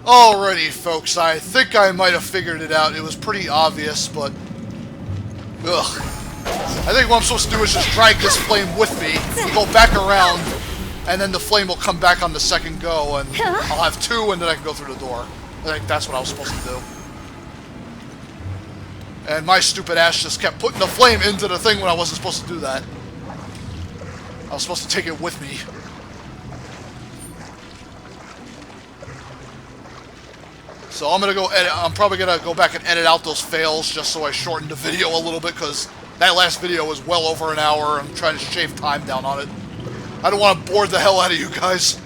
Alrighty, folks, I think I might have figured it out. It was pretty obvious, but... Ugh. I think what I'm supposed to do is just drag this flame with me, go back around, and then the flame will come back on the second go, and I'll have two, and then I can go through the door. I think that's what I was supposed to do. And my stupid ass just kept putting the flame into the thing when I wasn't supposed to do that. I was supposed to take it with me. So I'm gonna go edit. I'm probably gonna go back and edit out those fails just so I shorten the video a little bit, because that last video was well over an hour. I'm trying to shave time down on it. I don't want to bore the hell out of you guys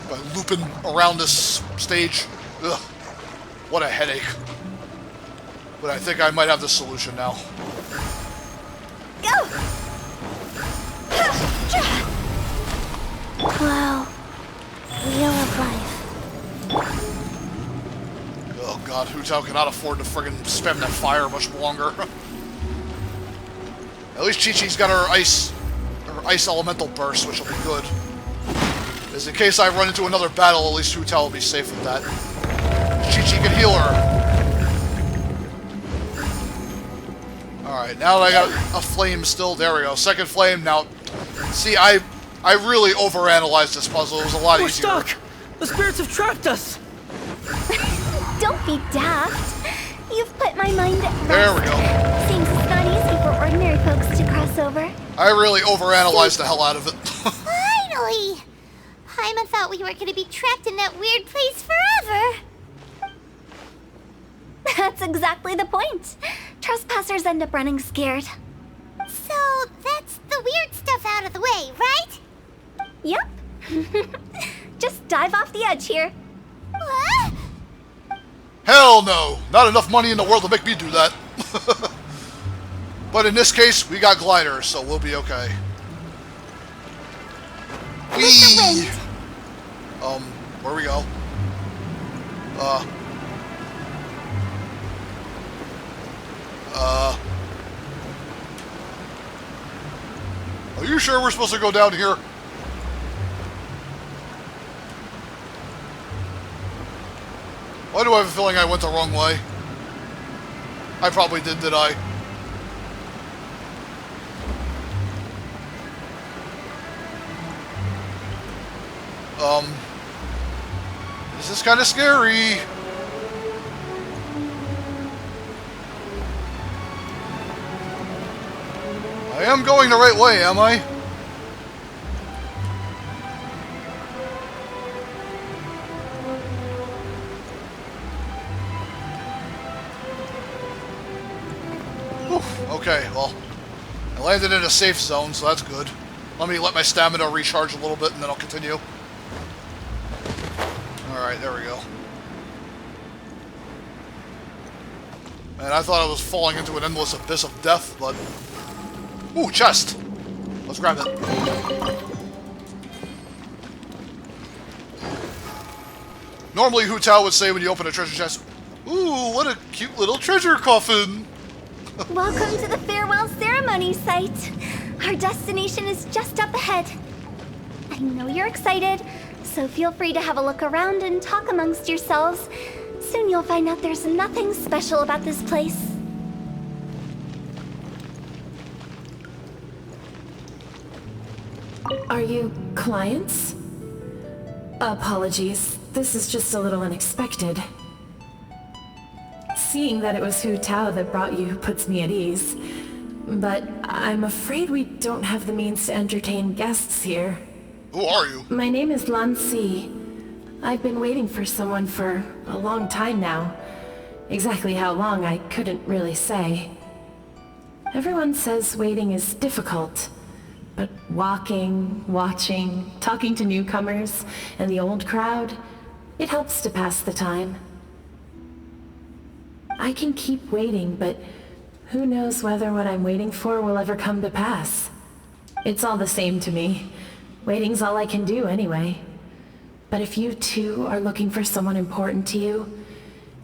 by looping around this stage. Ugh, what a headache. But I think I might have the solution now. Go! Wow. Wheel of life. Oh god, Hu-Tao cannot afford to friggin' spam that fire much longer. At least Chi-Chi's got her ice elemental burst, which will be good. As in case I run into another battle, at least Hu-Tao will be safe with that. Chi-Chi can heal her. Alright, now that I got a flame still, there we go. Second flame, now... See, I really overanalyzed this puzzle. It was a lot easier. We're stuck! The spirits have trapped us! Don't be daft. You've put my mind at rest. There we go. Seems it's not easy for ordinary folks to cross over. I really overanalyzed the hell out of it. Finally! Paimon thought we were gonna be trapped in that weird place forever. That's exactly the point. Trespassers end up running scared. So, that's the weird stuff out of the way, right? Yep. Just dive off the edge here. What? Hell no! Not enough money in the world to make me do that. But in this case, we got gliders, so we'll be okay. Whee! Where we go? Are you sure we're supposed to go down here? Why do I have a feeling I went the wrong way? I probably did I? This is kind of scary. I am going the right way, am I? Okay, well, I landed in a safe zone, so that's good. Let me let my stamina recharge a little bit, and then I'll continue. Alright, there we go. Man, I thought I was falling into an endless abyss of death, but... Ooh, chest! Let's grab it. Normally, Hu-Tao would say when you open a treasure chest, "Ooh, what a cute little treasure coffin!" Welcome to the farewell ceremony site. Our destination is just up ahead. I know you're excited, so feel free to have a look around and talk amongst yourselves. Soon you'll find out there's nothing special about this place. Are you clients? Apologies, this is just a little unexpected. Seeing that it was Hu-Tao that brought you puts me at ease. But I'm afraid we don't have the means to entertain guests here. Who are you? My name is Lan Si. I've been waiting for someone for a long time now. Exactly how long, I couldn't really say. Everyone says waiting is difficult. But walking, watching, talking to newcomers, and the old crowd, it helps to pass the time. I can keep waiting, but who knows whether what I'm waiting for will ever come to pass. It's all the same to me. Waiting's all I can do anyway. But if you too are looking for someone important to you,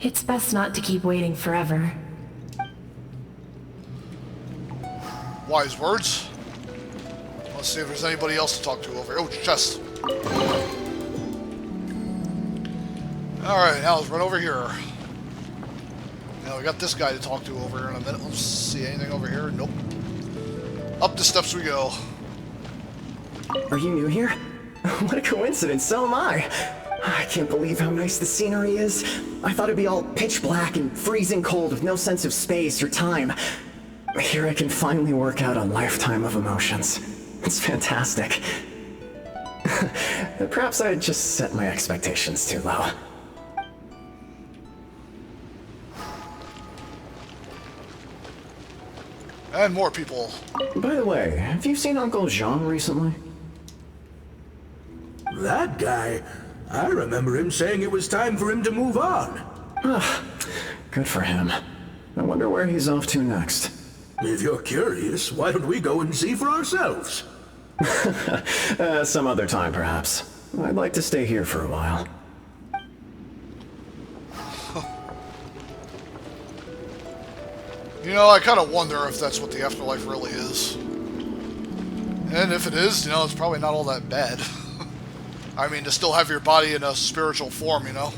it's best not to keep waiting forever. Wise words. Let's see if there's anybody else to talk to over here. Oh, chest. Alright, now let's run over here. Now we got this guy to talk to over here in a minute. Let's see, anything over here? Nope. Up the steps we go. Are you new here? What a coincidence, so am I. I can't believe how nice the scenery is. I thought it'd be all pitch black and freezing cold with no sense of space or time. Here I can finally work out a lifetime of emotions. It's fantastic. Perhaps I just set my expectations too low. And more people. By the way, have you seen Uncle Jean recently? That guy? I remember him saying it was time for him to move on. Good for him. I wonder where he's off to next. If you're curious, why don't we go and see for ourselves? Some other time, perhaps. I'd like to stay here for a while. You know, I kind of wonder if that's what the afterlife really is. And if it is, you know, it's probably not all that bad. I mean, to still have your body in a spiritual form, you know?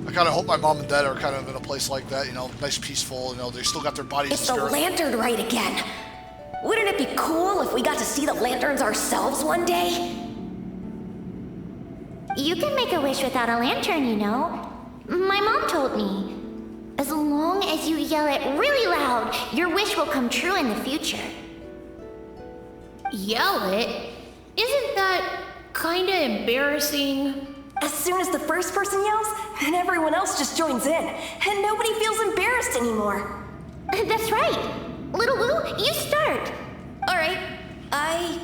I kind of hope my mom and dad are kind of in a place like that, you know, nice, peaceful, you know, they still got their bodies It's and the spirit. lantern rite again. Wouldn't it be cool if we got to see the lanterns ourselves one day? You can make a wish without a lantern, you know. My mom told me. As long as you yell it really loud, your wish will come true in the future. Yell it? Isn't that kinda embarrassing? As soon as the first person yells, and everyone else just joins in, and nobody feels embarrassed anymore. That's right. Little Wu, you start. All right, I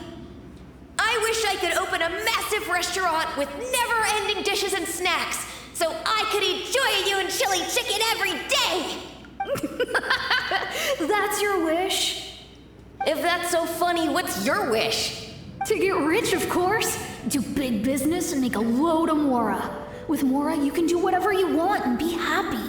wish I could open a massive restaurant with never-ending dishes and snacks, so I could eat Joy and chili chicken every day! That's your wish? If that's so funny, what's your wish? To get rich, of course. Do big business and make a load of Mora. With Mora, you can do whatever you want and be happy.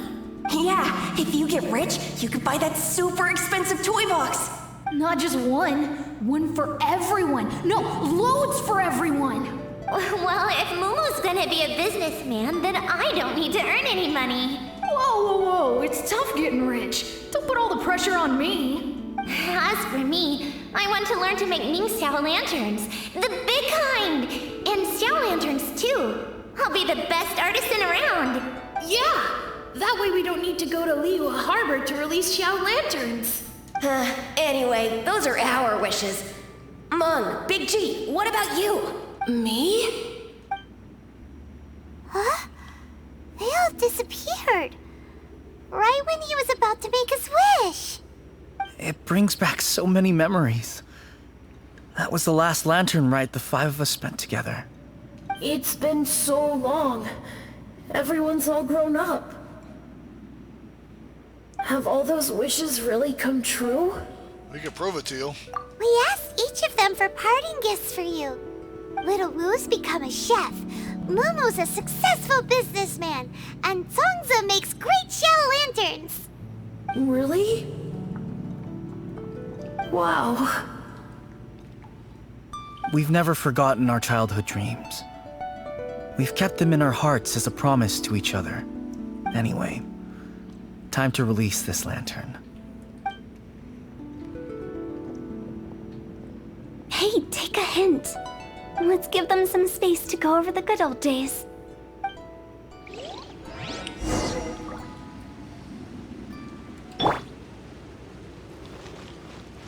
Yeah, if you get rich, you could buy that super expensive toy box. Not just one for everyone. No, loads for everyone. Well, if Momo's gonna be a businessman, then I don't need to earn any money. Whoa, it's tough getting rich. Don't put all the pressure on me. As for me, I want to learn to make Ning Xiao lanterns. The big kind! And Xiao lanterns, too. I'll be the best artisan around. Yeah, that way we don't need to go to Liyue Harbor to release Xiao lanterns. Anyway, those are our wishes. Mung, Big G, what about you? Me? Huh? They all disappeared. Right when he was about to make his wish. It brings back so many memories. That was the last lantern ride the five of us spent together. It's been so long. Everyone's all grown up. Have all those wishes really come true? We can prove it to you. We asked each of them for parting gifts for you. Little Wu's become a chef. Momo's a successful businessman. And Zongza makes great Xiao lanterns. Really? Wow. We've never forgotten our childhood dreams. We've kept them in our hearts as a promise to each other. Anyway, time to release this lantern. Hey, take a hint. Let's give them some space to go over the good old days.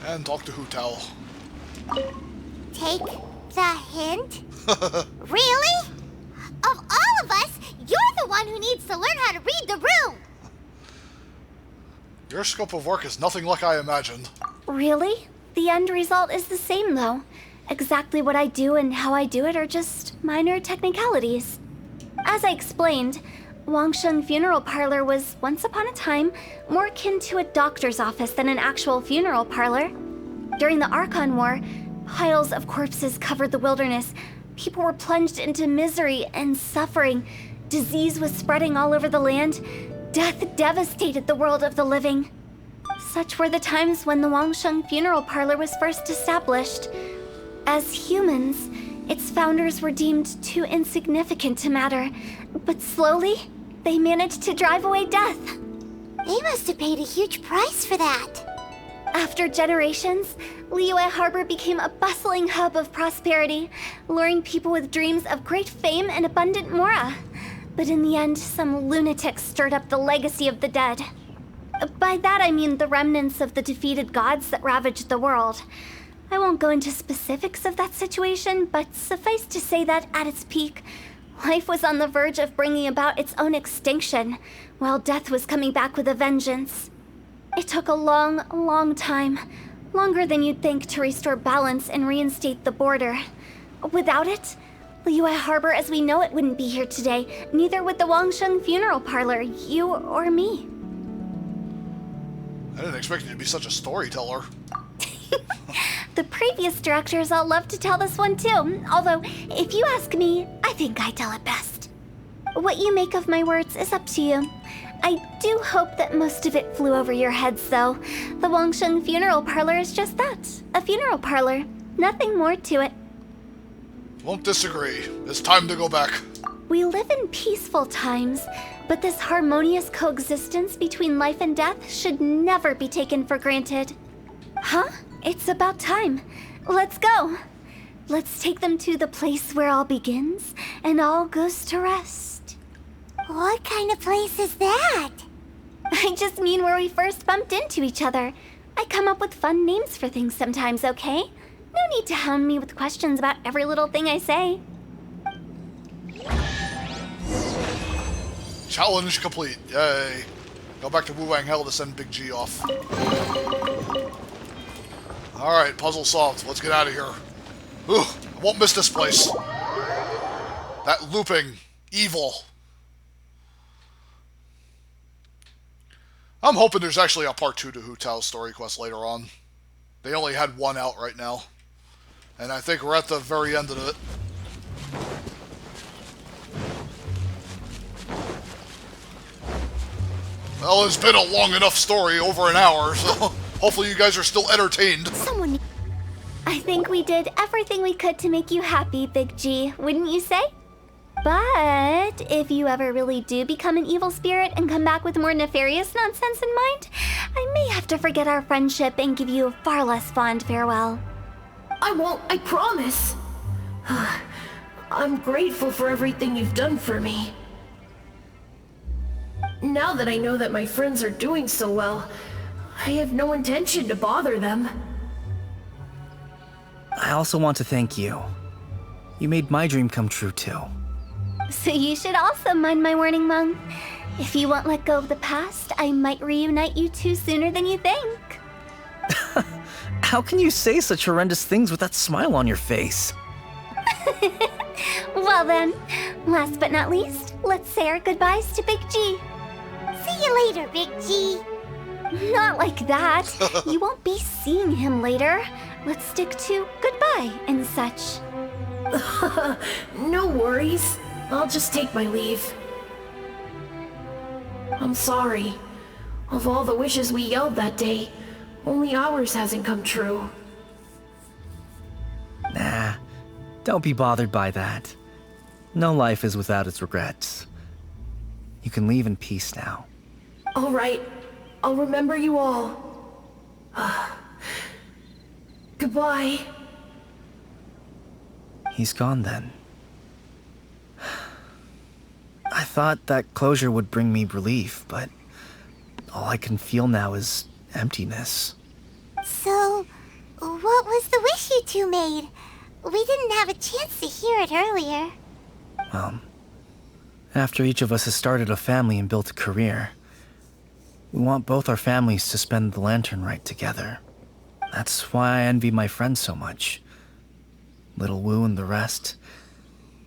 And talk to Hu-Tao. Take the hint? Really? Of all of us, you're the one who needs to learn how to read the room. Your scope of work is nothing like I imagined. Really? The end result is the same, though. Exactly what I do and how I do it are just minor technicalities. As I explained, Wangsheng Funeral Parlor was, once upon a time, more akin to a doctor's office than an actual funeral parlor. During the Archon War, piles of corpses covered the wilderness. People were plunged into misery and suffering. Disease was spreading all over the land. Death devastated the world of the living. Such were the times when the Wangsheng Funeral Parlor was first established. As humans, Its founders were deemed too insignificant to matter, but slowly, they managed to drive away death. They must have paid a huge price for that. After generations, Liyue Harbor became a bustling hub of prosperity, luring people with dreams of great fame and abundant mora. But in the end, some lunatics stirred up the legacy of the dead. By that I mean the remnants of the defeated gods that ravaged the world. I won't go into specifics of that situation, but suffice to say that at its peak, life was on the verge of bringing about its own extinction, while death was coming back with a vengeance. It took a long, long time, longer than you'd think, to restore balance and reinstate the border. Without it, Liyue Harbor as we know it wouldn't be here today, neither would the Wangsheng funeral parlor, you or me. I didn't expect you to be such a storyteller. The previous directors all loved to tell this one too, although, if you ask me, I think I tell it best. What you make of my words is up to you. I do hope that most of it flew over your heads, though. The Wangsheng funeral parlor is just that, a funeral parlor. Nothing more to it. Won't disagree. It's time to go back. We live in peaceful times, but this harmonious coexistence between life and death should never be taken for granted. Huh? It's about time. Let's go. Let's take them to the place where all begins and all goes to rest. What kind of place is that? I just mean where we first bumped into each other. I come up with fun names for things sometimes, okay? No need to hound me with questions about every little thing I say. Challenge complete. Yay. Go back to Wu Wang Hell to send Big G off. Alright, puzzle solved. Let's get out of here. Ooh, I won't miss this place. That looping. Evil. I'm hoping there's actually a part 2 to Hu-Tao's story quest later on. They only had one out right now. And I think we're at the very end of it. Well, it's been a long enough story, over an hour, so hopefully you guys are still entertained. I think we did everything we could to make you happy, Big G, wouldn't you say? But if you ever really do become an evil spirit and come back with more nefarious nonsense in mind, I may have to forget our friendship and give you a far less fond farewell. I won't, I promise. I'm grateful for everything you've done for me. Now that I know that my friends are doing so well, I have no intention to bother them. I also want to thank you. You made my dream come true too. So you should also mind my warning, Meng. If you won't let go of the past, I might reunite you two sooner than you think. How can you say such horrendous things with that smile on your face? Well then, last but not least, let's say our goodbyes to Big G. See you later, Big G. Not like that. You won't be seeing him later. Let's stick to goodbye and such. No worries. I'll just take my leave. I'm sorry. Of all the wishes we yelled that day, only ours hasn't come true. Nah, don't be bothered by that. No life is without its regrets. You can leave in peace now. All right. I'll remember you all. Goodbye. He's gone then. I thought that closure would bring me relief, but all I can feel now is emptiness. So, what was the wish you two made? We didn't have a chance to hear it earlier. Well, after each of us has started a family and built a career, we want both our families to spend the Lantern Rite together. That's why I envy my friends so much. Little Wu and the rest,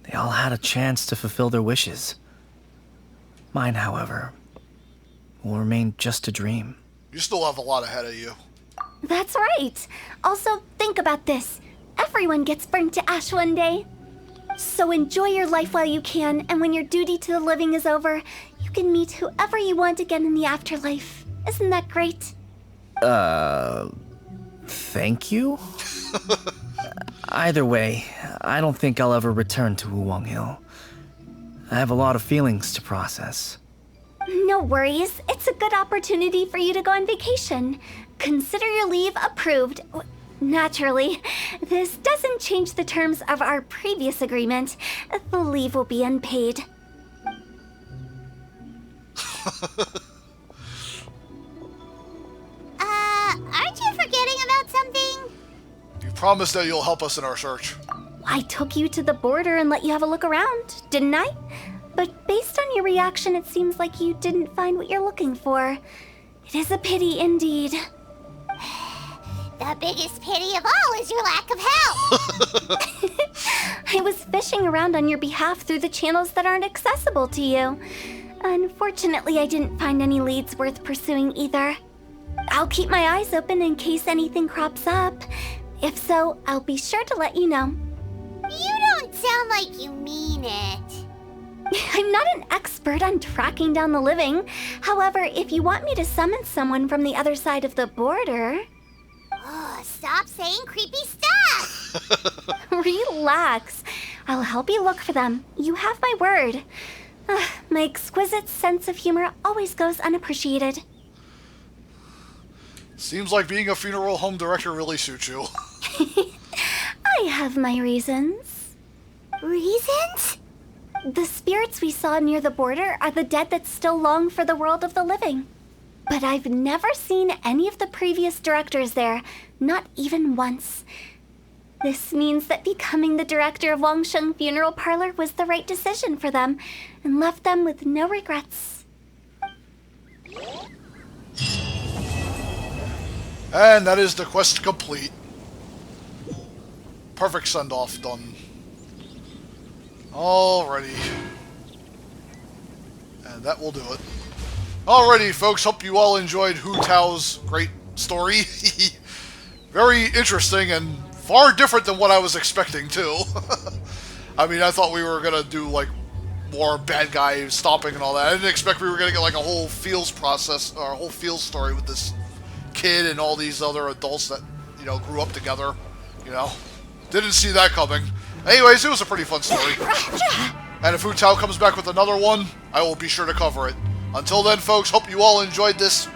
they all had a chance to fulfill their wishes. Mine, however, will remain just a dream. You still have a lot ahead of you. That's right. Also, think about this. Everyone gets burnt to ash one day. So enjoy your life while you can, and when your duty to the living is over, you can meet whoever you want again in the afterlife. Isn't that great? Thank you? Either way, I don't think I'll ever return to Wuwang Hill. I have a lot of feelings to process. No worries. It's a good opportunity for you to go on vacation. Consider your leave approved. Naturally, this doesn't change the terms of our previous agreement. The leave will be unpaid. Aren't you forgetting about something? You promised that you'll help us in our search. I took you to the border and let you have a look around, didn't I? But based on your reaction, it seems like you didn't find what you're looking for. It is a pity indeed. The biggest pity of all is your lack of help. I was fishing around on your behalf through the channels that aren't accessible to you. Unfortunately, I didn't find any leads worth pursuing either. I'll keep my eyes open in case anything crops up. If so, I'll be sure to let you know. You don't sound like you mean it. I'm not an expert on tracking down the living. However, if you want me to summon someone from the other side of the border... Oh, stop saying creepy stuff! Relax. I'll help you look for them. You have my word. My exquisite sense of humor always goes unappreciated. Seems like being a funeral home director really suits you. I have my reasons. Reasons? The spirits we saw near the border are the dead that still long for the world of the living. But I've never seen any of the previous directors there, not even once. This means that becoming the director of Wangsheng Funeral Parlor was the right decision for them, and left them with no regrets. And that is the quest complete. Perfect send-off done. Alrighty. And that will do it. Alrighty, folks. Hope you all enjoyed Hu-Tao's great story. Very interesting and far different than what I was expecting, too. I mean, I thought we were gonna do, like, more bad guy stopping and all that. I didn't expect we were gonna get, like, a whole feels process, or a whole feels story with this kid and all these other adults that, you know, grew up together, you know. Didn't see that coming. Anyways, it was a pretty fun story. And if Hu-Tao comes back with another one, I will be sure to cover it. Until then, folks, hope you all enjoyed this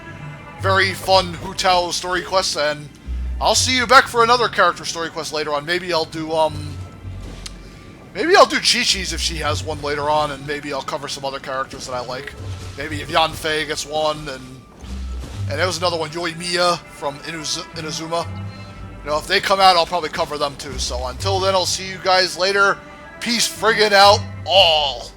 very fun Hu-Tao story quest, and I'll see you back for another character story quest later on. Maybe I'll do, Chi-Chi's if she has one later on, and maybe I'll cover some other characters that I like. Maybe if Yanfei gets one, and there was another one, Yoimiya from Inazuma. You know, if they come out, I'll probably cover them too. So until then, I'll see you guys later. Peace friggin' out, all.